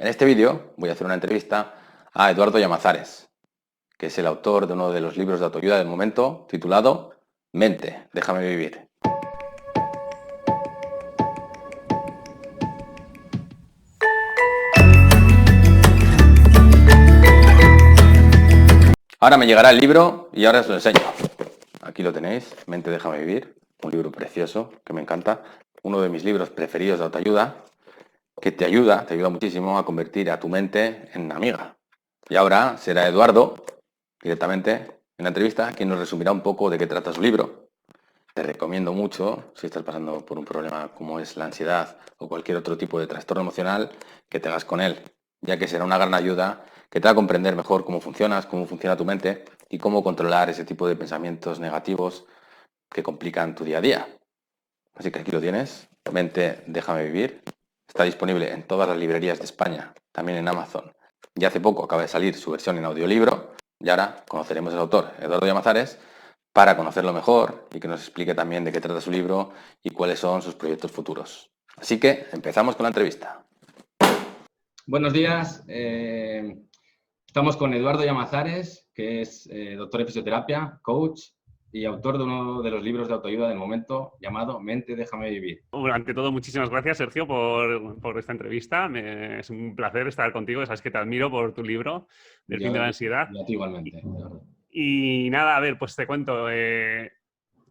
En este vídeo voy a hacer una entrevista a Eduardo Llamazares, que es el autor de uno de los libros de autoayuda del momento, titulado Mente, déjame vivir. Ahora me llegará el libro y ahora os lo enseño. Aquí lo tenéis, Mente, déjame vivir, un libro precioso que me encanta, uno de mis libros preferidos de autoayuda, que te ayuda muchísimo a convertir a tu mente en amiga. Y ahora será Eduardo, directamente en la entrevista, quien nos resumirá un poco de qué trata su libro. Te recomiendo mucho, si estás pasando por un problema como es la ansiedad o cualquier otro tipo de trastorno emocional, que te hagas con él, ya que será una gran ayuda que te va a comprender mejor cómo funcionas, cómo funciona tu mente y cómo controlar ese tipo de pensamientos negativos que complican tu día a día. Así que aquí lo tienes, Mente, déjame vivir. Está disponible en todas las librerías de España, también en Amazon. Y hace poco acaba de salir su versión en audiolibro y ahora conoceremos al autor, Eduardo Llamazares, para conocerlo mejor y que nos explique también de qué trata su libro y cuáles son sus proyectos futuros. Así que empezamos con la entrevista. Buenos días. Estamos con Eduardo Llamazares, que es doctor en fisioterapia, coach y autor de uno de los libros de autoayuda del momento llamado Mente, déjame vivir. Bueno, ante todo, muchísimas gracias, Sergio, por esta entrevista. Es un placer estar contigo. Sabes que te admiro por tu libro, Del fin de la ansiedad. Y a ti igualmente. Y nada, a ver, pues te cuento.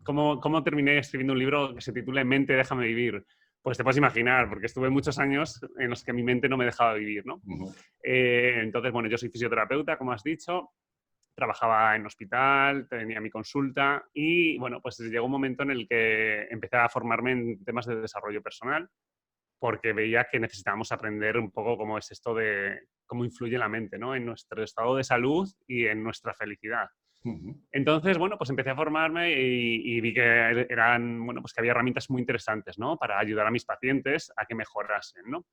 ¿Cómo terminé escribiendo un libro que se titule Mente, déjame vivir? Pues te puedes imaginar, porque estuve muchos años en los que mi mente no me dejaba vivir, ¿no? Entonces, bueno, yo soy fisioterapeuta, como has dicho. Trabajaba en hospital, tenía mi consulta y, bueno, pues llegó un momento en el que empecé a formarme en temas de desarrollo personal porque veía que necesitábamos aprender un poco cómo es esto de cómo influye la mente, ¿no? En nuestro estado de salud y en nuestra felicidad. Entonces, bueno, pues empecé a formarme y vi que eran, bueno, pues que había herramientas muy interesantes, ¿no? Para ayudar a mis pacientes a que mejorasen, ¿no?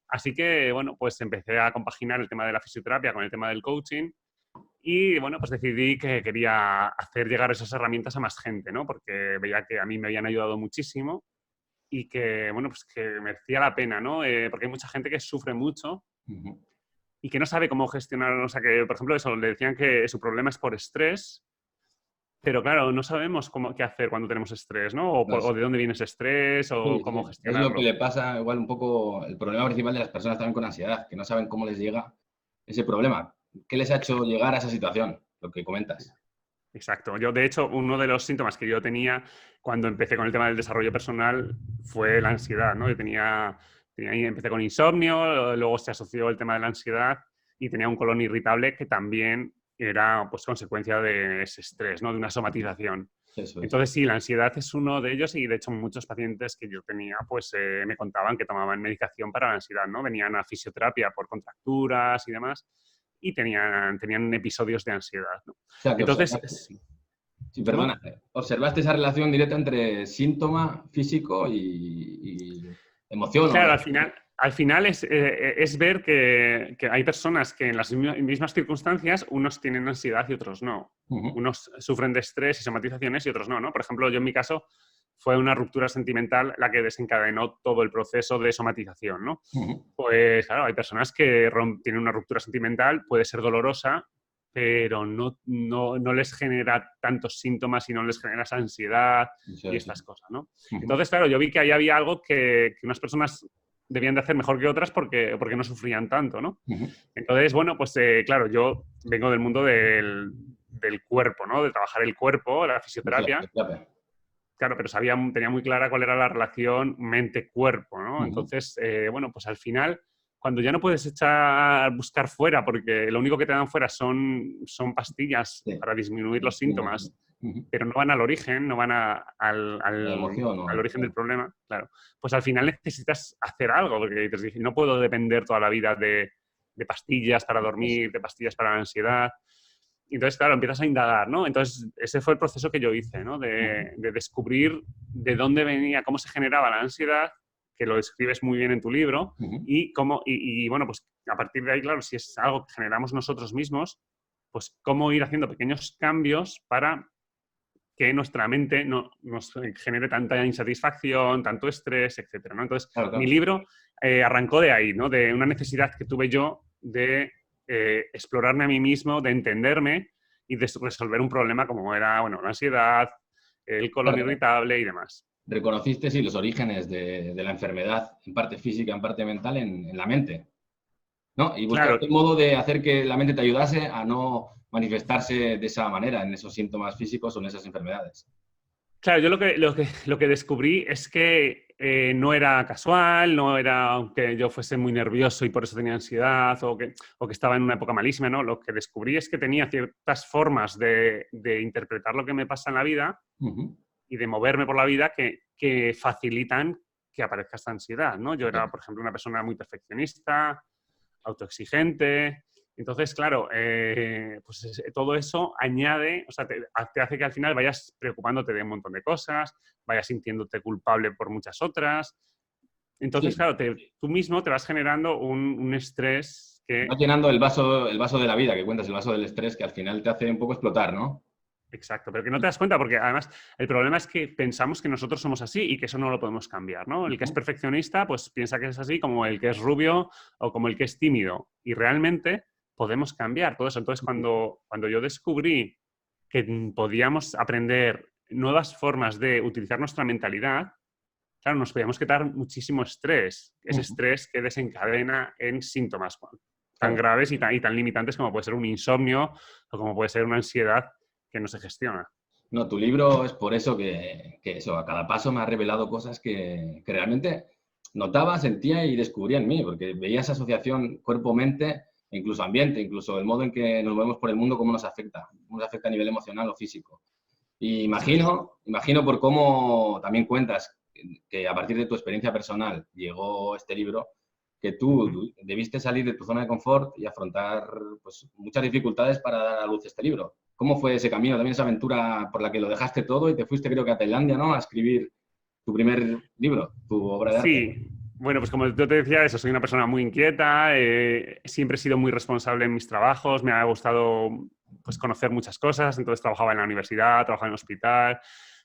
Así que, bueno, pues empecé a compaginar el tema de la fisioterapia con el tema del coaching y, bueno, pues decidí que quería hacer llegar esas herramientas a más gente, ¿no? Porque veía que a mí me habían ayudado muchísimo y que, bueno, pues que merecía la pena, ¿no? Porque hay mucha gente que sufre mucho y que no sabe cómo gestionar, o sea, que, por ejemplo, eso, le decían que su problema es por estrés, pero claro, no sabemos qué hacer cuando tenemos estrés, ¿no? O de dónde viene ese estrés o cómo Sí. Es lo que gestionarlo. le pasa igual un poco el problema principal de las personas también con ansiedad, que no saben cómo les llega ese problema. ¿Qué les ha hecho llegar a esa situación? Lo que comentas. Exacto. Yo, de hecho, uno de los síntomas que yo tenía cuando empecé con el tema del desarrollo personal fue la ansiedad, ¿no? Empecé con insomnio, luego se asoció el tema de la ansiedad y tenía un colon irritable que también era, pues, consecuencia de ese estrés, ¿no? De una somatización. Eso es. Entonces, sí, la ansiedad es uno de ellos y, de hecho, muchos pacientes que yo tenía, pues, me contaban que tomaban medicación para la ansiedad, ¿no? Venían a fisioterapia por contracturas y demás y tenían episodios de ansiedad, ¿no? O sea, que Entonces, sí, perdona. ¿Observaste esa relación directa entre síntoma físico y emoción? claro, al final es ver que hay personas que en las mismas circunstancias unos tienen ansiedad y otros no. Unos sufren de estrés y somatizaciones y otros no, ¿no? Por ejemplo, yo en mi caso fue una ruptura sentimental la que desencadenó todo el proceso de somatización, ¿no? Pues claro, hay personas que tienen una ruptura sentimental, puede ser dolorosa, pero no les genera tantos síntomas y no les genera esa ansiedad y estas cosas, ¿no? Entonces, claro, yo vi que ahí había algo que unas personas debían de hacer mejor que otras porque no sufrían tanto, ¿no? Entonces, bueno, pues claro, yo vengo del mundo del cuerpo, ¿no? De trabajar el cuerpo, la fisioterapia. Claro, pero tenía muy clara cuál era la relación mente-cuerpo, ¿no? Entonces, bueno, pues al final, cuando ya no puedes buscar fuera, porque lo único que te dan fuera son pastillas para disminuir los síntomas, pero no van al origen, no van al origen del problema, claro. Pues al final necesitas hacer algo, porque no puedo depender toda la vida de pastillas para dormir, de pastillas para la ansiedad. Y entonces, claro, empiezas a indagar, ¿no? Entonces, ese fue el proceso que yo hice, ¿no? De descubrir de dónde venía, cómo se generaba la ansiedad, que lo describes muy bien en tu libro, y bueno, pues a partir de ahí, claro, si es algo que generamos nosotros mismos, pues cómo ir haciendo pequeños cambios para que nuestra mente no nos genere tanta insatisfacción, tanto estrés, etcétera, ¿no? Entonces, Claro, claro. mi libro arrancó de ahí, ¿no? De una necesidad que tuve yo de explorarme a mí mismo, de entenderme y de resolver un problema como era, bueno, la ansiedad, el colon Claro. irritable y demás. Reconociste, sí, los orígenes de la enfermedad, en parte física, en parte mental, en la mente, ¿no? Y Claro, buscaste un modo de hacer que la mente te ayudase a no manifestarse de esa manera, en esos síntomas físicos o en esas enfermedades. claro, yo lo que descubrí es que no era casual, no era que yo fuese muy nervioso y por eso tenía ansiedad o que estaba en una época malísima, ¿no? Lo que descubrí es que tenía ciertas formas de interpretar lo que me pasa en la vida Ujú. y de moverme por la vida que facilitan que aparezca esta ansiedad, ¿no? Yo Ya. era, por ejemplo, una persona muy perfeccionista, autoexigente. Entonces, claro, pues todo eso añade, o sea, te hace que al final vayas preocupándote de un montón de cosas, vayas sintiéndote culpable por muchas otras. Entonces, Sí, claro, tú mismo te vas generando un estrés que... vas llenando el vaso de la vida, que cuentas, el vaso del estrés, que al final te hace un poco explotar, ¿no? Exacto, pero que no te das cuenta porque además el problema es que pensamos que nosotros somos así y que eso no lo podemos cambiar, ¿no? El que es Ujú. perfeccionista pues piensa que es así como el que es rubio o como el que es tímido y realmente podemos cambiar todo eso. Entonces cuando yo descubrí que podíamos aprender nuevas formas de utilizar nuestra mentalidad, claro, nos podíamos quitar muchísimo estrés, ese Ujú. estrés que desencadena en síntomas tan Claro. graves y tan limitantes como puede ser un insomnio o como puede ser una ansiedad que no se gestiona. No, tu libro es por eso que eso, a cada paso me ha revelado cosas que realmente notaba, sentía y descubría en mí, porque veía esa asociación cuerpo-mente, e incluso ambiente, incluso el modo en que nos movemos por el mundo, cómo nos afecta a nivel emocional o físico. Y Exacto. imagino por cómo también cuentas que a partir de tu experiencia personal llegó este libro, que Ujú. tú debiste salir de tu zona de confort y afrontar pues, muchas dificultades para dar a luz este libro. ¿Cómo fue ese camino, también esa aventura por la que lo dejaste todo y te fuiste, creo que a Tailandia, ¿no? A escribir tu primer libro, tu obra de arte. Sí, bueno, pues como yo te decía, eso, soy una persona muy inquieta, siempre he sido muy responsable en mis trabajos, me ha gustado pues, conocer muchas cosas, entonces trabajaba en la universidad, trabajaba en el hospital,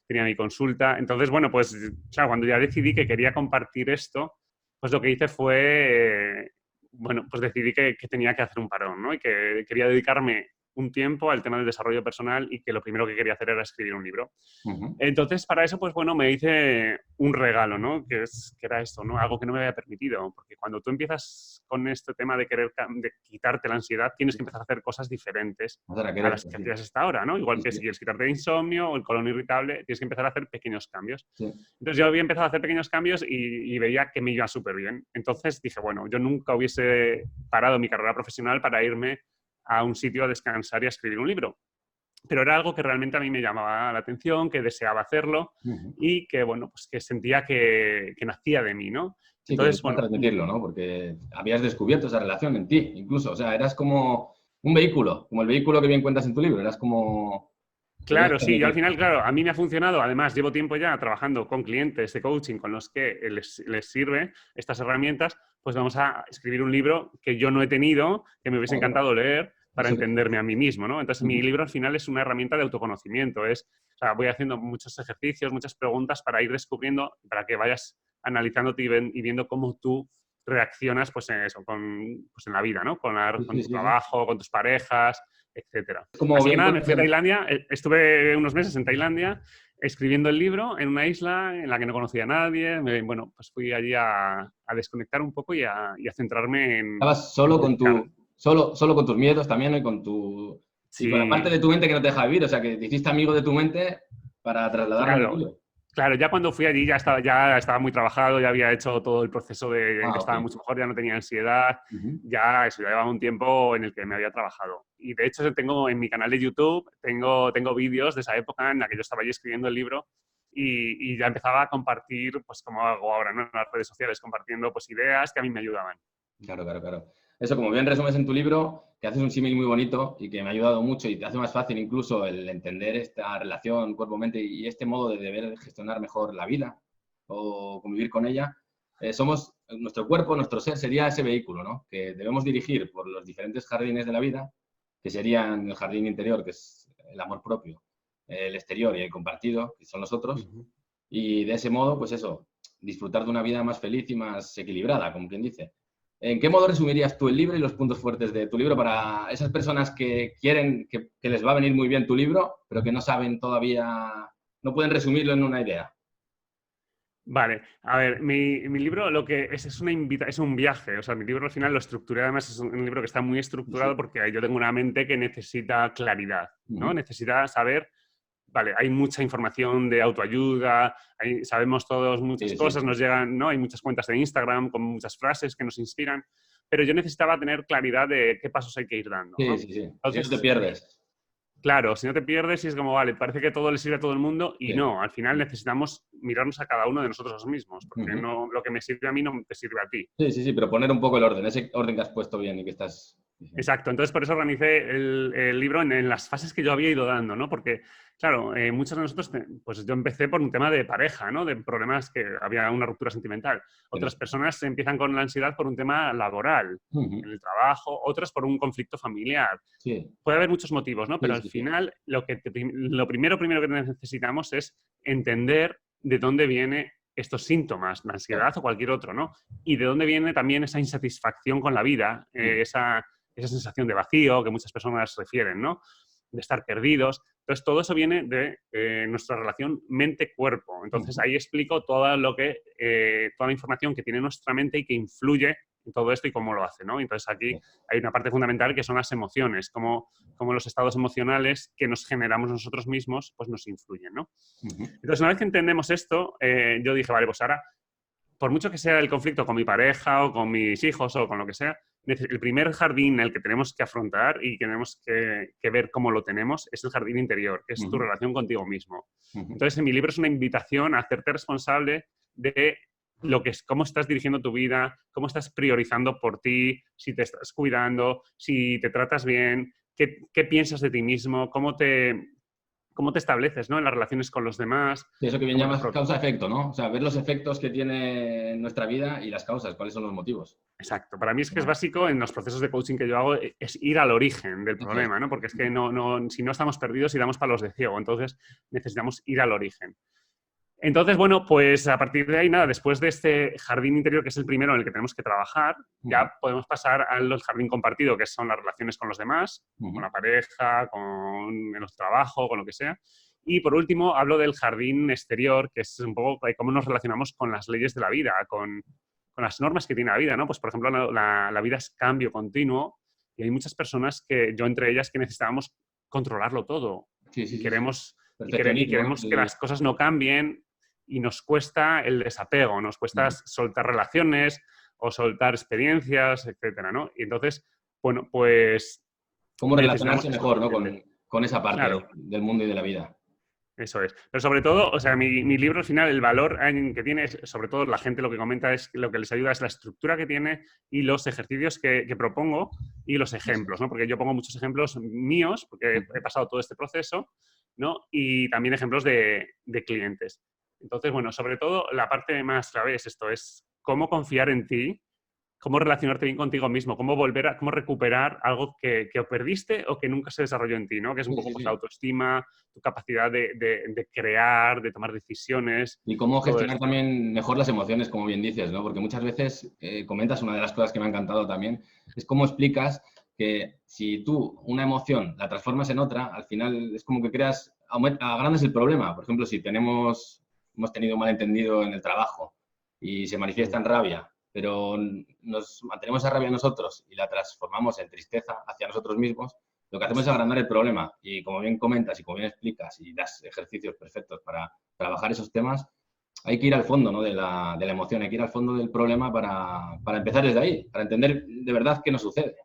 tenía mi consulta. Entonces, bueno, pues claro, cuando ya decidí que quería compartir esto, pues lo que hice fue, bueno, pues decidí que tenía que hacer un parón, ¿no? Y que quería dedicarme un tiempo al tema del desarrollo personal y que lo primero que quería hacer era escribir un libro. Ujú. Entonces, para eso, pues bueno, me hice un regalo, ¿no? Que era esto, ¿no? Algo que no me había permitido, porque cuando tú empiezas con este tema de querer de quitarte la ansiedad, tienes que empezar a hacer cosas diferentes Hacer a a querer, las que sí. hacías hasta ahora, ¿no? Igual Sí, que sí, si quieres quitarte el insomnio o el colon irritable, tienes que empezar a hacer pequeños cambios. sí. Entonces yo había empezado a hacer pequeños cambios y veía que me iba súper bien. Entonces dije, bueno, yo nunca hubiese parado mi carrera profesional para irme a un sitio a descansar y a escribir un libro, pero era algo que realmente a mí me llamaba la atención, que deseaba hacerlo Ujú. y que, bueno, pues que sentía que nacía de mí, ¿no? Sí, que Entonces, querías bueno, transmitirlo, ¿no? Porque habías descubierto esa relación en ti, incluso. O sea, eras como un vehículo, como el vehículo que bien cuentas en tu libro. Eras como... Querías claro, sí, yo al transmitir. final, claro, a mí me ha funcionado. Además, llevo tiempo ya trabajando con clientes de coaching con los que les sirve estas herramientas, pues vamos a escribir un libro que yo no he tenido, que me hubiese Claro, encantado leer para eso. entenderme a mí mismo, ¿no? Entonces, mi Ujú. libro al final es una herramienta de autoconocimiento. O sea, voy haciendo muchos ejercicios, muchas preguntas para ir descubriendo, para que vayas analizándote y viendo cómo tú reaccionas, pues en eso, pues en la vida, ¿no? Sí, Con sí, tu sí, sí. trabajo, con tus parejas, etcétera. Es como Así que bien nada, me cuentas fui a en... Tailandia, estuve unos meses en Tailandia escribiendo el libro en una isla en la que no conocía a nadie. Bueno, pues fui allí a desconectar un poco y a centrarme Estabas en solo con publicar. solo con tus miedos también, ¿no? Y con tu... Y con la parte Sí, de tu mente que no te deja vivir. O sea, que te hiciste amigo de tu mente para trasladarlo en el claro. libro. Claro, ya cuando fui allí ya estaba muy trabajado, ya había hecho todo el proceso ya Ah, ok. estaba mucho mejor, ya no tenía ansiedad, Ujú. ya llevaba un tiempo en el que me había trabajado. Y de hecho tengo en mi canal de YouTube, tengo vídeos de esa época en la que yo estaba allí escribiendo el libro y ya empezaba a compartir, pues como hago ahora, ¿no? En las redes sociales, compartiendo pues ideas que a mí me ayudaban. Claro, claro, claro. Eso, como bien resumes en tu libro, que haces un símil muy bonito y que me ha ayudado mucho y te hace más fácil incluso el entender esta relación cuerpo-mente y este modo de deber gestionar mejor la vida o convivir con ella. Nuestro cuerpo, nuestro ser sería ese vehículo, ¿no? Que debemos dirigir por los diferentes jardines de la vida, que serían el jardín interior, que es el amor propio, el exterior y el compartido, que son los otros, y de ese modo, pues eso, disfrutar de una vida más feliz y más equilibrada, como quien dice. ¿En qué modo resumirías tú el libro y los puntos fuertes de tu libro para esas personas que quieren, que les va a venir muy bien tu libro, pero que no saben todavía, no pueden resumirlo en una idea? Vale, a ver, mi libro lo que es es un viaje, o sea, mi libro al final lo estructuré, además es un libro que está muy estructurado porque yo tengo una mente que necesita claridad, ¿no? Necesita saber, vale, hay mucha información de autoayuda, sabemos todos muchas cosas, nos llegan, ¿no? Hay muchas cuentas de Instagram con muchas frases que nos inspiran, pero yo necesitaba tener claridad de qué pasos hay que ir dando, ¿no? Sí. Entonces, Si no te pierdes. claro, si no te pierdes y es como, vale, parece que todo le sirve a todo el mundo y no, al final necesitamos mirarnos a cada uno de nosotros mismos, porque no, lo que me sirve a mí no te sirve a ti. Sí, pero poner un poco el orden, ese orden que has puesto bien y que estás... Exacto, entonces por eso organicé el libro en las fases que yo había ido dando, ¿no? Porque, claro, muchos de nosotros, pues yo empecé por un tema de pareja, ¿no? De problemas que había una ruptura sentimental. Otras personas empiezan con la ansiedad por un tema laboral, en el trabajo, otras por un conflicto familiar. Puede haber muchos motivos, ¿no? Pero al final lo primero que necesitamos es entender de dónde viene estos síntomas, la ansiedad o cualquier otro, ¿no? Y de dónde viene también esa insatisfacción con la vida, esa sensación de vacío que muchas personas refieren, ¿no? De estar perdidos. Entonces, todo eso viene de nuestra relación mente-cuerpo. Entonces, ahí explico toda la información que tiene nuestra mente y que influye en todo esto y cómo lo hace, ¿no? Entonces, aquí hay una parte fundamental que son las emociones, cómo los estados emocionales que nos generamos nosotros mismos, pues nos influyen, ¿no? Entonces, una vez que entendemos esto, yo dije, vale, pues ahora, por mucho que sea el conflicto con mi pareja o con mis hijos o con lo que sea, el primer jardín el que tenemos que afrontar y que tenemos que ver cómo lo tenemos es el jardín interior, que es tu relación contigo mismo. Entonces, en mi libro es una invitación a hacerte responsable de lo que es, cómo estás dirigiendo tu vida, cómo estás priorizando por ti, si te estás cuidando, si te tratas bien, qué piensas de ti mismo, cómo te estableces, ¿no? En las relaciones con los demás. Sí, eso que bien llamas causa-efecto, ¿no? O sea, ver los efectos que tiene nuestra vida y las causas, cuáles son los motivos. Exacto. Para mí es que es básico en los procesos de coaching que yo hago, es ir al origen del problema, ¿no? Porque es que si no estamos perdidos y damos palos de ciego, entonces necesitamos ir al origen. Entonces, bueno, pues a partir de ahí, nada, después de este jardín interior, que es el primero en el que tenemos que trabajar, ya podemos pasar al jardín compartido, que son las relaciones con los demás, con la pareja, con el trabajo, con lo que sea. Y por último, hablo del jardín exterior, que es un poco cómo nos relacionamos con las leyes de la vida, con las normas que tiene la vida, ¿no? Pues, por ejemplo, la vida es cambio continuo y hay muchas personas que, yo entre ellas, que necesitábamos controlarlo todo. Y queremos que las cosas no cambien y nos cuesta el desapego, nos cuesta soltar relaciones o soltar experiencias, etcétera, ¿no? Y entonces, bueno, pues... ¿Cómo relacionarse mejor, ¿no? con esa parte del mundo y de la vida? Eso es. Pero sobre todo, o sea, mi libro al final, el valor que tiene, sobre todo la gente lo que comenta es lo que les ayuda es la estructura que tiene y los ejercicios que propongo y los ejemplos, ¿no? Porque yo pongo muchos ejemplos míos, porque he pasado todo este proceso, ¿no? Y también ejemplos de clientes. Entonces, bueno, sobre todo la parte más clave es esto, es cómo confiar en ti, cómo relacionarte bien contigo mismo, cómo recuperar algo que perdiste o que nunca se desarrolló en ti, ¿no? Que es un poco pues, la autoestima, tu capacidad de crear, de tomar decisiones. Y cómo gestionar también mejor las emociones, como bien dices, ¿no? Porque muchas veces comentas, una de las cosas que me ha encantado también, es cómo explicas que si tú una emoción la transformas en otra, al final es como que agrandas el problema. Por ejemplo, si hemos tenido un malentendido en el trabajo y se manifiesta en rabia, pero nos mantenemos esa rabia nosotros y la transformamos en tristeza hacia nosotros mismos, lo que hacemos es agrandar el problema. Y como bien comentas y como bien explicas y das ejercicios perfectos para trabajar esos temas, hay que ir al fondo, ¿no? de la emoción, hay que ir al fondo del problema para empezar desde ahí, para entender de verdad qué nos sucede.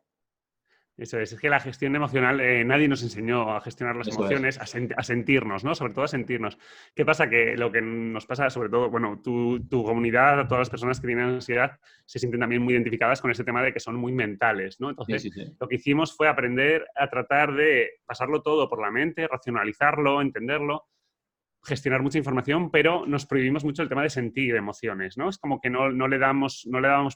Eso es que la gestión emocional, nadie nos enseñó a gestionar las emociones, a sentirnos, ¿no? Sobre todo a sentirnos. ¿Qué pasa? Que lo que nos pasa, sobre todo, bueno, tu comunidad, todas las personas que tienen ansiedad, se sienten también muy identificadas con ese tema de que son muy mentales, ¿no? Entonces, lo que hicimos fue aprender a tratar de pasarlo todo por la mente, racionalizarlo, entenderlo, gestionar mucha información, pero nos prohibimos mucho el tema de sentir emociones, ¿no? Es como que no le dábamos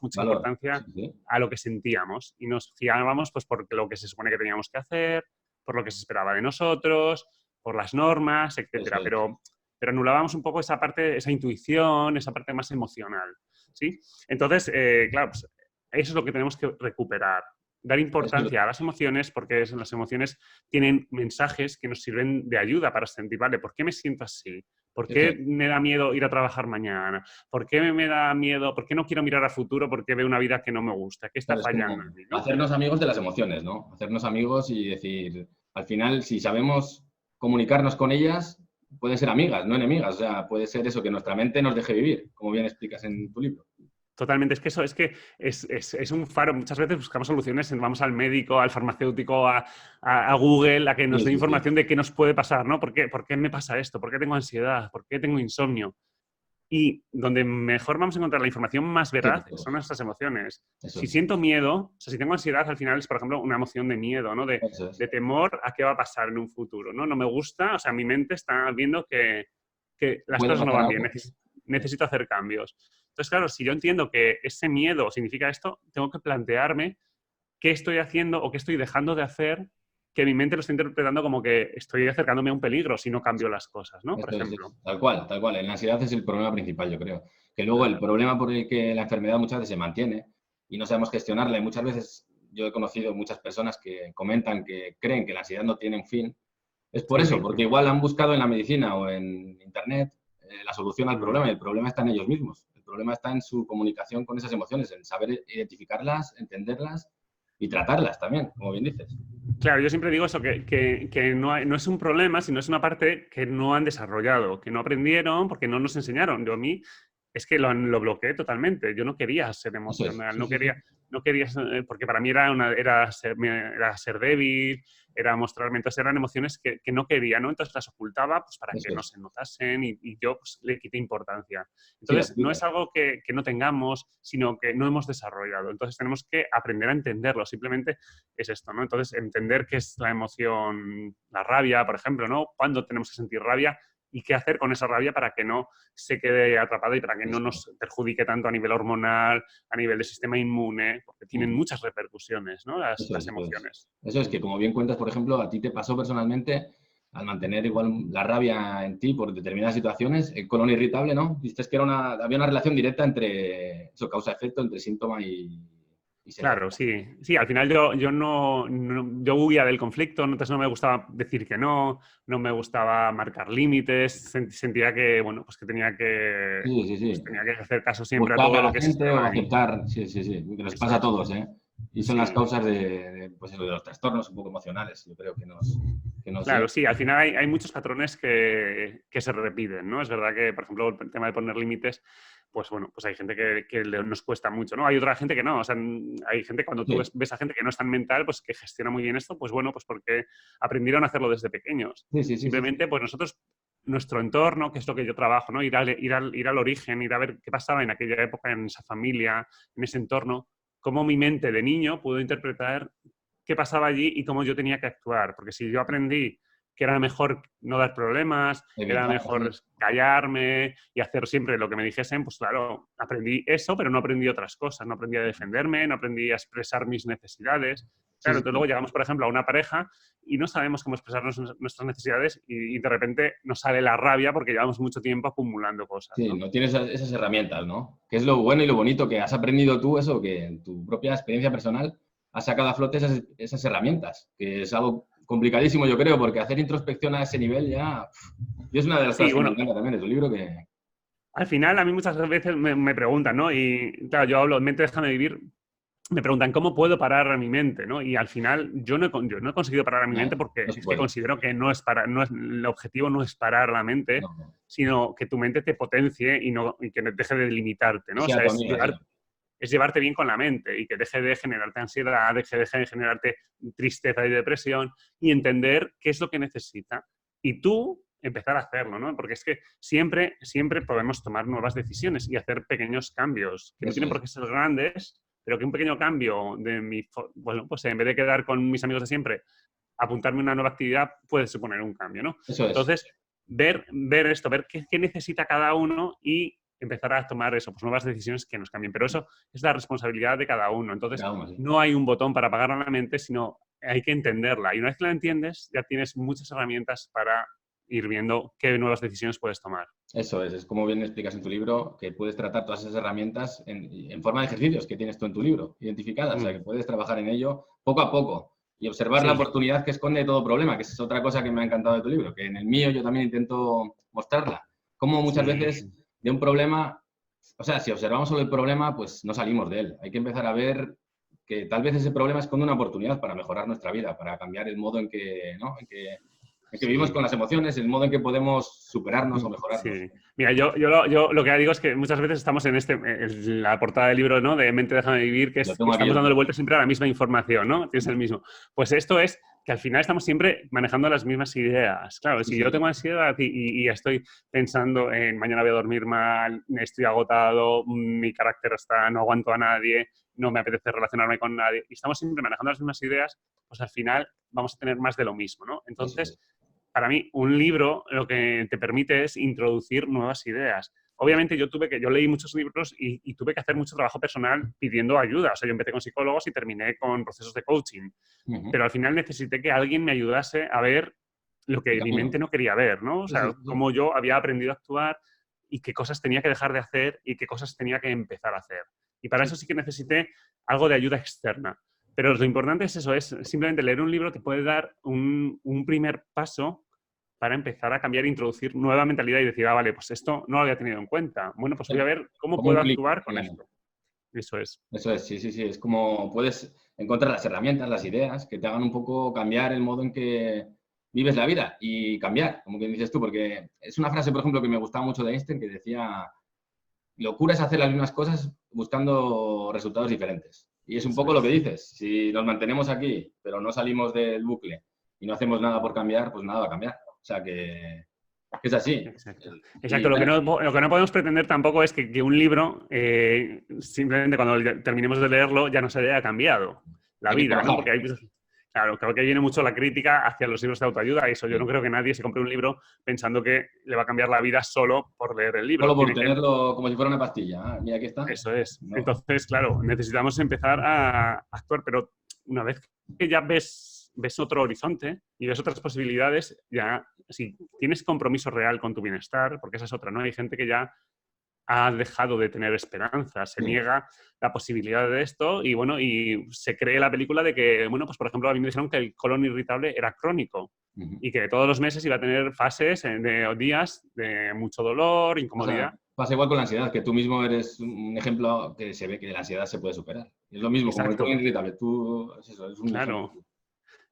mucha importancia a lo que sentíamos y nos fiábamos pues por lo que se supone que teníamos que hacer, por lo que se esperaba de nosotros, por las normas, etcétera. Pero anulábamos un poco esa parte, esa intuición, esa parte más emocional, ¿sí? Entonces, claro, pues, eso es lo que tenemos que recuperar. Dar importancia a las emociones, porque las emociones tienen mensajes que nos sirven de ayuda para sentir, vale, ¿por qué me siento así? ¿Por qué me da miedo ir a trabajar mañana? ¿Por qué me da miedo? ¿Por qué no quiero mirar a futuro porque veo una vida que no me gusta? ¿Qué está fallando en mí, ¿no? Hacernos amigos de las emociones, ¿no? Hacernos amigos y decir, al final, si sabemos comunicarnos con ellas, pueden ser amigas, no enemigas. O sea, puede ser eso, que nuestra mente nos deje vivir, como bien explicas en tu libro. Totalmente, es que es un faro. Muchas veces buscamos soluciones, vamos al médico, al farmacéutico, a Google, a que nos dé información de qué nos puede pasar, ¿no? ¿Por qué me pasa esto? ¿Por qué tengo ansiedad? ¿Por qué tengo insomnio? Y donde mejor vamos a encontrar la información más veraz son nuestras emociones. Si siento miedo, o sea, si tengo ansiedad, al final es, por ejemplo, una emoción de miedo, ¿no? De temor a qué va a pasar en un futuro, ¿no? No me gusta, o sea, mi mente está viendo que las cosas no van bien, necesito hacer cambios. Entonces, claro, si yo entiendo que ese miedo significa esto, tengo que plantearme qué estoy haciendo o qué estoy dejando de hacer, que mi mente lo está interpretando como que estoy acercándome a un peligro si no cambio las cosas, ¿no? Por ejemplo. Tal cual, tal cual. La ansiedad es el problema principal, yo creo. Que luego el problema por el que la enfermedad muchas veces se mantiene y no sabemos gestionarla, y muchas veces yo he conocido muchas personas que comentan que creen que la ansiedad no tiene un fin, es por eso, porque igual han buscado en la medicina o en internet la solución al problema, y el problema está en ellos mismos. El problema está en su comunicación con esas emociones, en saber identificarlas, entenderlas y tratarlas también, como bien dices. Claro, yo siempre digo eso, que no es un problema, sino es una parte que no han desarrollado, que no aprendieron porque no nos enseñaron. Yo a mí es que lo bloqueé totalmente. Yo no quería ser emocional, no quería porque para mí era ser débil, era mostrarme. Entonces eran emociones que no quería, ¿no? Entonces las ocultaba pues, para que no se notasen y yo pues, le quité importancia. Entonces no es algo que no tengamos, sino que no hemos desarrollado. Entonces tenemos que aprender a entenderlo. Simplemente es esto, ¿no? Entonces entender qué es la emoción, la rabia, por ejemplo, ¿no? Cuándo tenemos que sentir rabia y qué hacer con esa rabia para que no se quede atrapada y para que no nos perjudique tanto a nivel hormonal, a nivel del sistema inmune, porque tienen muchas repercusiones, ¿no? Las emociones. Eso es que, como bien cuentas, por ejemplo, a ti te pasó personalmente, al mantener igual la rabia en ti por determinadas situaciones, el colon irritable, ¿no? Viste que había una relación directa entre eso, causa-efecto, entre síntoma y claro, sí. Sí, al final yo huía del conflicto, entonces no me gustaba decir que no me gustaba marcar límites, sentía que, bueno, pues que tenía que, pues tenía que hacer caso siempre buscar a todo lo que se o aceptar, que nos pasa a todos, ¿eh? Y son las causas de los trastornos un poco emocionales, yo creo que nos claro, sí, al final hay muchos patrones que se repiten, ¿no? Es verdad que, por ejemplo, el tema de poner límites, pues bueno, pues hay gente que nos cuesta mucho, ¿no? Hay otra gente que no, o sea, hay gente, cuando tú ves a gente que no es tan mental, pues que gestiona muy bien esto, pues bueno, pues porque aprendieron a hacerlo desde pequeños. Simplemente, pues nosotros, nuestro entorno, que es lo que yo trabajo, ¿no? Ir al origen, ir a ver qué pasaba en aquella época, en esa familia, en ese entorno, cómo mi mente de niño pudo interpretar qué pasaba allí y cómo yo tenía que actuar. Porque si yo aprendí que era mejor no dar problemas, que era mejor callarme y hacer siempre lo que me dijesen, pues claro, aprendí eso, pero no aprendí otras cosas. No aprendí a defenderme, no aprendí a expresar mis necesidades. Claro, entonces luego llegamos, por ejemplo, a una pareja y no sabemos cómo expresar nuestras necesidades y de repente nos sale la rabia porque llevamos mucho tiempo acumulando cosas. Sí, no tienes esas herramientas, ¿no? Que es lo bueno y lo bonito, que has aprendido tú eso, que en tu propia experiencia personal has sacado a flote esas herramientas, que es algo complicadísimo, yo creo, porque hacer introspección a ese nivel ya... Y es una de las cosas que me encanta también de tu libro, que... Al final, a mí muchas veces me preguntan, ¿no? Y claro, yo hablo, mente, déjame vivir. Me preguntan cómo puedo parar a mi mente, ¿no? Y al final yo no he conseguido parar a mi mente porque es que considero que el objetivo no es parar la mente, sino que tu mente te potencie y que deje de limitarte, ¿no? O sea, es llevarte bien con la mente y que deje de generarte ansiedad, deje de generarte tristeza y depresión y entender qué es lo que necesita. Y tú empezar a hacerlo, ¿no? Porque es que siempre podemos tomar nuevas decisiones y hacer pequeños cambios, que no tienen por qué ser grandes, pero que un pequeño cambio bueno, pues en vez de quedar con mis amigos de siempre, apuntarme a una nueva actividad puede suponer un cambio, ¿no? Entonces, ver esto, ver qué necesita cada uno y empezar a tomar eso, pues nuevas decisiones que nos cambien. Pero eso es la responsabilidad de cada uno. Entonces, no hay un botón para apagar la mente, sino hay que entenderla. Y una vez que la entiendes, ya tienes muchas herramientas para ir viendo qué nuevas decisiones puedes tomar. Eso es como bien explicas en tu libro, que puedes tratar todas esas herramientas en forma de ejercicios que tienes tú en tu libro, identificadas. O sea, que puedes trabajar en ello poco a poco y observar la oportunidad que esconde todo problema, que es otra cosa que me ha encantado de tu libro, que en el mío yo también intento mostrarla. Como muchas veces de un problema, o sea, si observamos solo el problema, pues no salimos de él. Hay que empezar a ver que tal vez ese problema esconde una oportunidad para mejorar nuestra vida, para cambiar el modo en que, ¿no? en que vivimos con las emociones, el modo en que podemos superarnos o mejorarnos. Sí. Mira, yo lo que digo es que muchas veces estamos en la portada del libro, ¿no? De Mente, déjame vivir, que estamos dándole vuelta siempre a la misma información, ¿no? Tienes el mismo. Pues esto es que al final estamos siempre manejando las mismas ideas. Claro, si yo tengo ansiedad y estoy pensando en mañana voy a dormir mal, estoy agotado, mi carácter no aguanto a nadie, no me apetece relacionarme con nadie, y estamos siempre manejando las mismas ideas, pues al final vamos a tener más de lo mismo, ¿no? Entonces, para mí, un libro lo que te permite es introducir nuevas ideas. Obviamente yo leí muchos libros y tuve que hacer mucho trabajo personal pidiendo ayuda. O sea, yo empecé con psicólogos y terminé con procesos de coaching. Pero al final necesité que alguien me ayudase a ver lo que mi mente no quería ver, ¿no? O sea, cómo yo había aprendido a actuar y qué cosas tenía que dejar de hacer y qué cosas tenía que empezar a hacer. Y para eso sí que necesité algo de ayuda externa. Pero lo importante es eso, es simplemente leer un libro te puede dar un primer paso para empezar a cambiar e introducir nueva mentalidad y decir, vale, pues esto no lo había tenido en cuenta. Bueno, pues voy a ver cómo puedo actuar con esto. Eso es. Eso es, sí. Es como puedes encontrar las herramientas, las ideas que te hagan un poco cambiar el modo en que vives la vida y cambiar, como que dices tú, porque es una frase, por ejemplo, que me gustaba mucho de Einstein que decía, locura es hacer las mismas cosas buscando resultados diferentes. Y es un poco lo que dices. Si nos mantenemos aquí, pero no salimos del bucle y no hacemos nada por cambiar, pues nada va a cambiar. O sea que es así. Exacto. Lo que no podemos pretender tampoco es que un libro, simplemente cuando terminemos de leerlo, ya nos haya cambiado la vida, ¿no? Porque claro, creo que viene mucho la crítica hacia los libros de autoayuda. Eso yo no creo que nadie se compre un libro pensando que le va a cambiar la vida solo por leer el libro. Solo por tenerlo como si fuera una pastilla. Mira, aquí está. Eso es. No. Entonces, claro, necesitamos empezar a actuar, pero una vez que ya ves otro horizonte y ves otras posibilidades, ya si tienes compromiso real con tu bienestar, porque esa es otra, ¿no? Hay gente que ya ha dejado de tener esperanza, se niega la posibilidad de esto y, bueno, y se cree la película de que, bueno, pues por ejemplo, a mí me dijeron que el colon irritable era crónico y que todos los meses iba a tener fases de días de mucho dolor, incomodidad. O sea, pasa igual con la ansiedad, que tú mismo eres un ejemplo que se ve que la ansiedad se puede superar. Es lo mismo, como el colon irritable. Tú, es eso, es un ejemplo.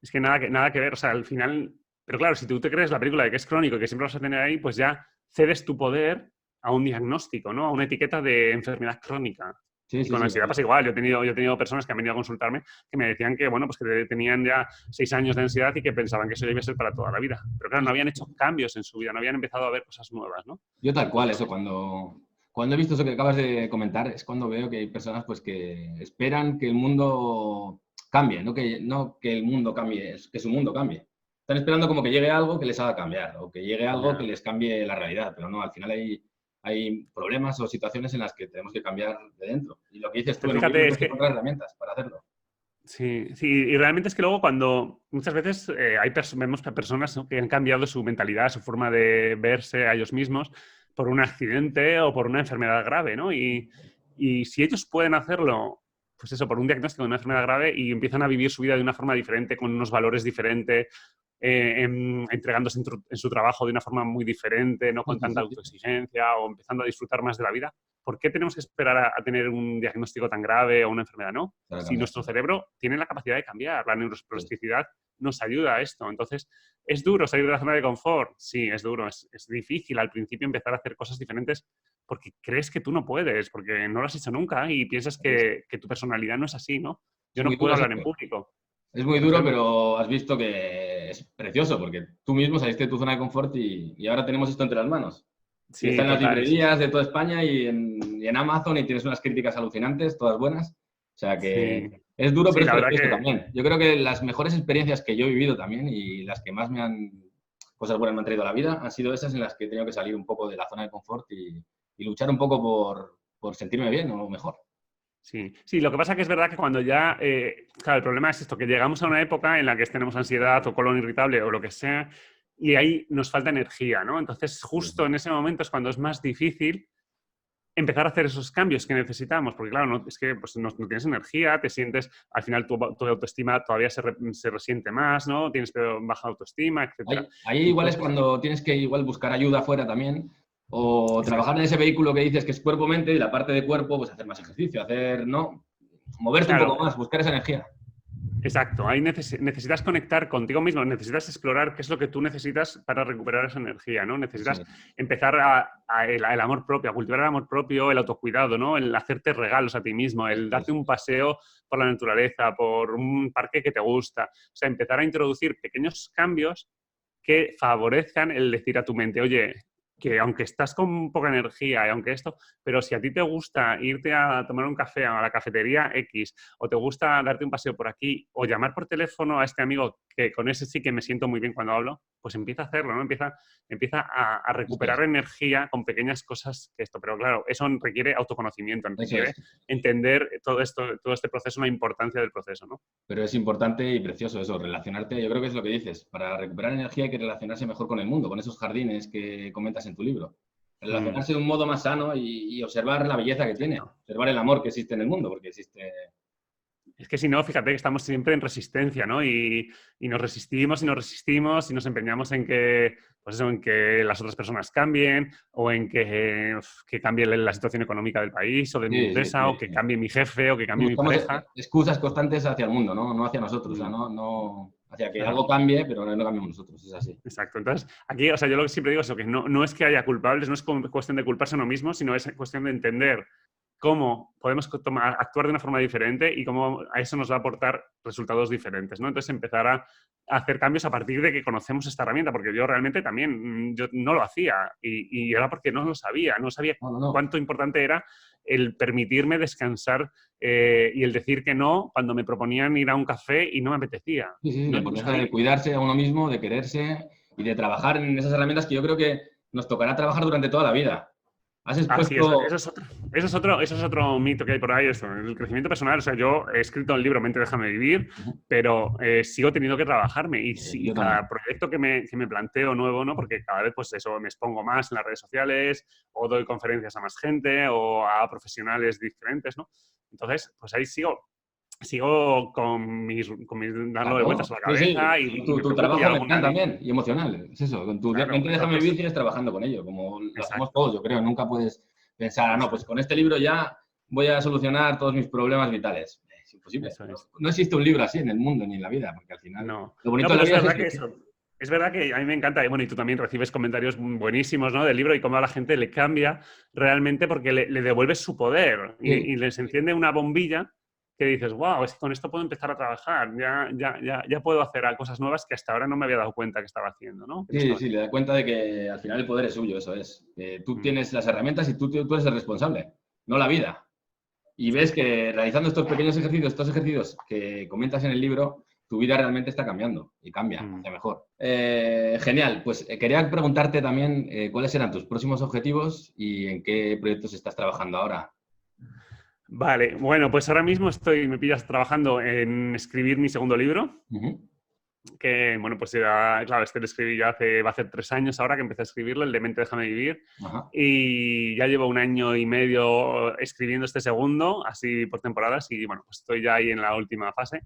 Es que nada que ver, o sea, al final... Pero claro, si tú te crees la película de que es crónico y que siempre vas a tener ahí, pues ya cedes tu poder a un diagnóstico, ¿no? A una etiqueta de enfermedad crónica. Y con la ansiedad pasa igual. Yo he tenido personas que han venido a consultarme que me decían que, bueno, pues que tenían ya 6 años de ansiedad y que pensaban que eso iba a ser para toda la vida. Pero claro, no habían hecho cambios en su vida, no habían empezado a ver cosas nuevas, ¿no? Yo tal cual, eso cuando he visto eso que acabas de comentar, es cuando veo que hay personas pues que esperan que el mundo cambie, no que el mundo cambie, que su mundo cambie. Están esperando como que llegue algo que les haga cambiar o que llegue algo que les cambie la realidad, pero no, al final hay problemas o situaciones en las que tenemos que cambiar de dentro. Y lo que dices tú, fíjate, es que encontrar herramientas para hacerlo. Sí, y realmente es que luego cuando muchas veces vemos a personas, ¿no?, que han cambiado su mentalidad, su forma de verse a ellos mismos por un accidente o por una enfermedad grave, ¿no? Y si ellos pueden hacerlo, pues eso, por un diagnóstico de una enfermedad grave y empiezan a vivir su vida de una forma diferente, con unos valores diferentes, entregándose en su trabajo de una forma muy diferente, no con tanta autoexigencia o empezando a disfrutar más de la vida. ¿Por qué tenemos que esperar a tener un diagnóstico tan grave o una enfermedad? No. Si nuestro cerebro tiene la capacidad de cambiar, la neuroplasticidad nos ayuda a esto. Entonces, ¿es duro salir de la zona de confort? Sí, es duro. Es difícil al principio empezar a hacer cosas diferentes porque crees que tú no puedes, porque no lo has hecho nunca y piensas que tu personalidad no es así, ¿no? Yo no puedo hablar en público. Es muy duro, pero has visto que es precioso porque tú mismo saliste de tu zona de confort y ahora tenemos esto entre las manos. Sí, está en las librerías de toda España y en Amazon y tienes unas críticas alucinantes, todas buenas. O sea que es duro, pero es precioso también. Yo creo que las mejores experiencias que yo he vivido también y las que más cosas buenas me han traído a la vida han sido esas en las que he tenido que salir un poco de la zona de confort y luchar un poco por sentirme bien o mejor. Sí, sí, lo que pasa que es verdad que cuando ya, claro, el problema es esto, que llegamos a una época en la que tenemos ansiedad o colon irritable o lo que sea, y ahí nos falta energía, ¿no? Entonces, justo en ese momento es cuando es más difícil empezar a hacer esos cambios que necesitamos, porque claro, es que pues, no tienes energía, te sientes, al final tu autoestima todavía se resiente más, ¿no? Tienes baja autoestima, etc. Ahí igual es cuando tienes que igual buscar ayuda afuera también, o trabajar en ese vehículo que dices que es cuerpo-mente, y la parte de cuerpo, pues hacer más ejercicio, ¿no? Moverte un poco más, buscar esa energía. Exacto, ahí necesitas conectar contigo mismo, necesitas explorar qué es lo que tú necesitas para recuperar esa energía, ¿no? Necesitas empezar el amor propio, a cultivar el amor propio, el autocuidado, ¿no? El hacerte regalos a ti mismo, el darte un paseo por la naturaleza, por un parque que te gusta. O sea, empezar a introducir pequeños cambios que favorezcan el decir a tu mente, oye, que aunque estás con poca energía y aunque esto, pero si a ti te gusta irte a tomar un café a la cafetería X o te gusta darte un paseo por aquí o llamar por teléfono a este amigo que con ese sí que me siento muy bien cuando hablo, pues empieza a hacerlo, ¿no? Empieza a recuperar energía con pequeñas cosas que esto. Pero claro, eso requiere autoconocimiento, requiere entender todo este proceso, la importancia del proceso, ¿no? Pero es importante y precioso eso, relacionarte, yo creo que es lo que dices, para recuperar energía hay que relacionarse mejor con el mundo, con esos jardines que comentas en tu libro. Relacionarse de un modo más sano y observar la belleza que tiene, observar el amor que existe en el mundo, porque existe... Es que si no, fíjate que estamos siempre en resistencia, ¿no? Y nos resistimos y nos resistimos y nos empeñamos en que, pues eso, en que las otras personas cambien o en que cambie la situación económica del país o de mi empresa o que cambie mi jefe o que cambie mi pareja. Excusas constantes hacia el mundo, ¿no? No hacia nosotros, o sea, no hacia que algo cambie, pero no cambiemos nosotros, es así. Exacto. Entonces, aquí, o sea, yo lo que siempre digo es que no es que haya culpables, no es cuestión de culparse a uno mismo, sino es cuestión de entender cómo podemos actuar de una forma diferente y cómo a eso nos va a aportar resultados diferentes, ¿no? Entonces, empezar a hacer cambios a partir de que conocemos esta herramienta, porque yo realmente también yo no lo hacía y era porque no lo sabía, no sabía cuánto importante era el permitirme descansar y el decir que no cuando me proponían ir a un café y no me apetecía. Sí, la importancia de cuidarse a uno mismo, de quererse y de trabajar en esas herramientas que yo creo que nos tocará trabajar durante toda la vida. Has expuesto... Eso es otro mito que hay por ahí, eso, el crecimiento personal. O sea, yo he escrito el libro Mente, déjame vivir, pero sigo teniendo que trabajarme y cada proyecto que me planteo nuevo, ¿no? Porque cada vez, pues eso, me expongo más en las redes sociales o doy conferencias a más gente o a profesionales diferentes, ¿no? Entonces, pues ahí sigo con mis dándole vueltas a la cabeza. Sí. Y tu trabajo mental también y emocional. Es eso, con tu mente déjame vivir sigues trabajando con ello, como lo hacemos todos, yo creo. Nunca puedes pensar, no, pues con este libro ya voy a solucionar todos mis problemas vitales. Es imposible. No existe un libro así en el mundo ni en la vida, porque al final lo bonito de la vida es que... Es verdad que a mí me encanta, y bueno, y tú también recibes comentarios buenísimos, ¿no? Del libro y cómo a la gente le cambia realmente porque le devuelves su poder y les enciende una bombilla que dices, wow, es que con esto puedo empezar a trabajar, ya puedo hacer cosas nuevas que hasta ahora no me había dado cuenta que estaba haciendo, ¿no? Sí, le da cuenta de que al final el poder es suyo, eso es. Tú tienes las herramientas y tú eres el responsable, no la vida. Y ves que realizando estos pequeños ejercicios, estos ejercicios que comentas en el libro, tu vida realmente está cambiando y cambia hacia mejor. Genial, pues quería preguntarte también cuáles eran tus próximos objetivos y en qué proyectos estás trabajando ahora. Vale, bueno, pues ahora mismo me pillas trabajando en escribir mi segundo libro, que, bueno, pues claro, lo escribí va a hacer 3 años ahora que empecé a escribirlo, el de Mente, déjame vivir, y ya llevo 1 año y medio escribiendo este segundo, así por temporadas, y bueno, pues estoy ya ahí en la última fase.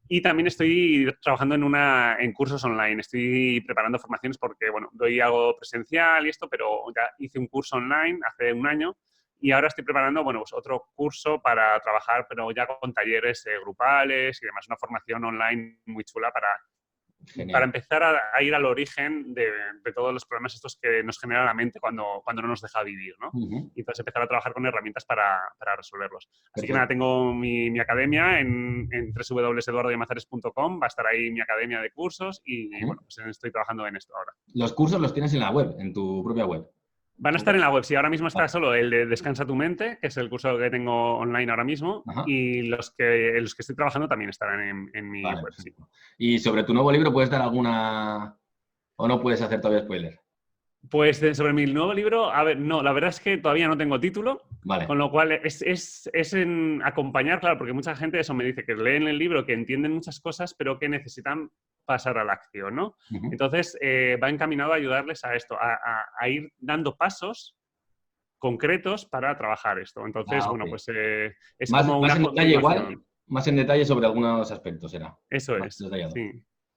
Y también estoy trabajando en cursos online, estoy preparando formaciones porque, bueno, doy algo presencial y esto, pero ya hice un curso online hace 1 año. Y ahora estoy preparando, bueno, pues otro curso para trabajar, pero ya con talleres grupales y demás, una formación online muy chula para empezar a ir al origen de todos los problemas estos que nos genera la mente cuando no nos deja vivir, ¿no? Y entonces empezar a trabajar con herramientas para resolverlos. Así que nada, tengo mi academia en www.eduardoyamazares.com, va a estar ahí mi academia de cursos y bueno, pues estoy trabajando en esto ahora. ¿Los cursos los tienes en la web, en tu propia web? Van a estar en la web, sí. Ahora mismo está solo el de Descansa tu mente, que es el curso que tengo online ahora mismo, y los que estoy trabajando también estarán en mi web, sí. ¿Y sobre tu nuevo libro puedes dar alguna... o no puedes hacer todavía spoiler? Pues sobre mi nuevo libro, a ver, no, la verdad es que todavía no tengo título, Vale. con lo cual es en acompañar, claro, porque mucha gente eso me dice que leen el libro, que entienden muchas cosas, pero que necesitan pasar a la acción, ¿no? Entonces, va encaminado a ayudarles a esto, a ir dando pasos concretos para trabajar esto. Entonces, bueno, Ok. pues es Más, como más una en detalle igual, continuación. más en detalle sobre algunos aspectos será. Eso Más es, detallado. sí,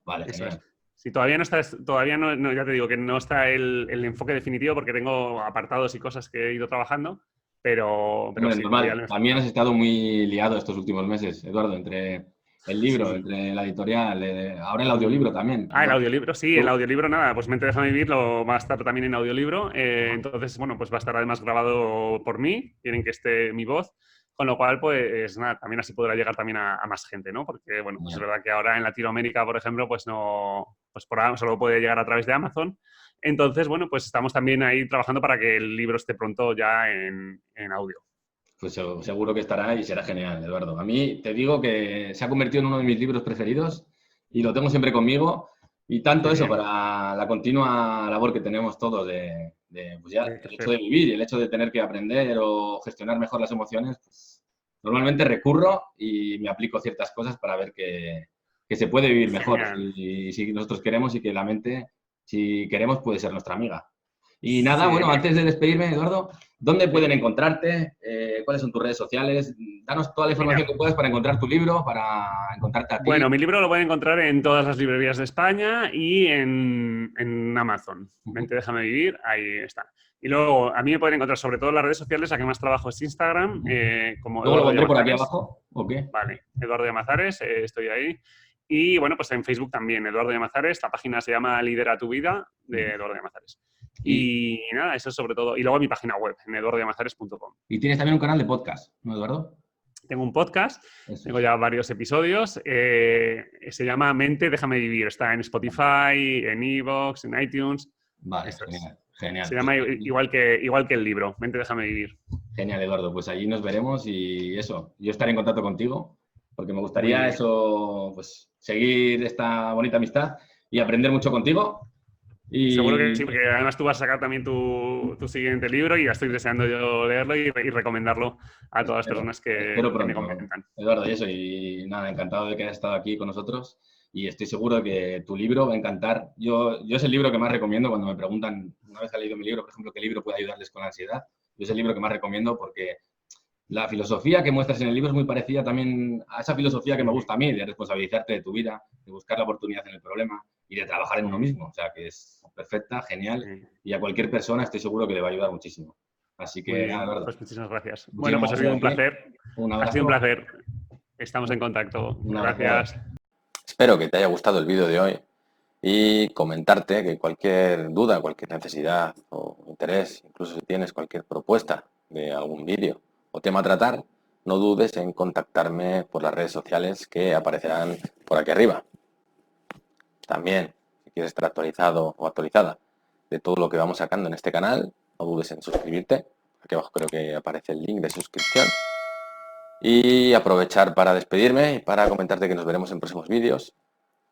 Vale, eso es. genial. Sí, todavía no, ya te digo que no está el enfoque definitivo porque tengo apartados y cosas que he ido trabajando, pero Hombre, sí, todavía normal. no está. También has estado muy liado estos últimos meses, Eduardo, entre el libro, Sí. entre la editorial, ahora el audiolibro también. Ah, el audiolibro, sí, el Tú- audiolibro, nada, pues Mente Déjame Vivir lo va a estar también en audiolibro. Entonces, bueno, pues va a estar además grabado por mí, quieren que esté mi voz, con lo cual, pues nada, también así podrá llegar también a más gente, ¿no? Porque, bueno, pues es Genial. verdad que ahora en Latinoamérica, por ejemplo, pues no, pues por ahora solo puede llegar a través de Amazon. Entonces, bueno, pues estamos también ahí trabajando para que el libro esté pronto ya en audio. Pues seguro que estará y será genial, Eduardo. A mí te digo que se ha convertido en uno de mis libros preferidos y lo tengo siempre conmigo. Y tanto Qué eso bien, para la continua labor que tenemos todos pues ya, de el hecho de crecer. vivir y el hecho de tener que aprender o gestionar mejor las emociones, pues normalmente recurro y me aplico ciertas cosas para ver que se puede vivir mejor. Genial. Si nosotros queremos y que la mente, si queremos, puede ser nuestra amiga. Y nada, Sí, bueno, antes de despedirme, Eduardo, ¿dónde pueden sí. encontrarte? ¿Cuáles son tus redes sociales? Danos toda la información Mira, que puedas para encontrar tu libro, para encontrarte a ti. bueno, mi libro lo pueden encontrar en todas las librerías de España y en Amazon. Ujú. Vente, déjame vivir, ahí está. Y luego, a mí me pueden encontrar sobre todo en las redes sociales, la que más trabajo es Instagram, como Luego lo Eduardo pondré por aquí Llamazares. abajo. ¿O qué? Vale, Eduardo Llamazares, estoy ahí. Y bueno, pues en Facebook también, Eduardo Llamazares. La página se llama Lidera tu vida, de Eduardo Llamazares. Y, Y nada, eso sobre todo. Y luego mi página web, en eduardollamazares.com. y tienes también un canal de podcast, ¿no, Eduardo? Tengo un podcast, Eso tengo es. ya varios episodios. Se llama Mente, déjame vivir. Está en Spotify, en Evox, en iTunes. Vale, Eso es. genial, genial. Se Pues llama igual que el libro, Mente, déjame vivir. genial, Eduardo. Pues allí nos veremos y eso, yo estaré en contacto contigo porque me Muy gustaría bien. eso, pues seguir esta bonita amistad y aprender mucho contigo. Seguro que sí, Y porque además tú vas a sacar también tu siguiente libro y ya estoy deseando yo leerlo y recomendarlo a todas las espero, personas que espero me pronto, comentan. Eduardo, y eso. Y nada, encantado de que hayas estado aquí con nosotros y estoy seguro de que tu libro va a encantar. Yo es el libro que más recomiendo cuando me preguntan, una vez ha leído mi libro, por ejemplo, qué libro puede ayudarles con la ansiedad. Yo es el libro que más recomiendo porque la filosofía que muestras en el libro es muy parecida también a esa filosofía que me Sí, gusta a mí, de responsabilizarte de tu vida, de buscar la oportunidad en el problema y de trabajar en uno mismo. O sea, que es perfecta, genial sí. y a cualquier persona estoy seguro que le va a ayudar muchísimo. Así Muy que nada, bien, Eduardo, pues muchísimas gracias. Bueno, muchísimas pues ha gracias sido a un ti, placer. un Ha sido un abrazo, placer. Estamos en contacto. un abrazo, Eduardo. Gracias. Espero que te haya gustado el vídeo de hoy y comentarte que cualquier duda, cualquier necesidad o interés, incluso si tienes cualquier propuesta de algún vídeo o tema a tratar, no dudes en contactarme por las redes sociales que aparecerán por aquí arriba. También, si quieres estar actualizado o actualizada de todo lo que vamos sacando en este canal, no dudes en suscribirte. Aquí abajo creo que aparece el link de suscripción. Y aprovechar para despedirme y para comentarte que nos veremos en próximos vídeos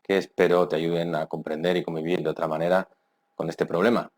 que espero te ayuden a comprender y convivir de otra manera con este problema.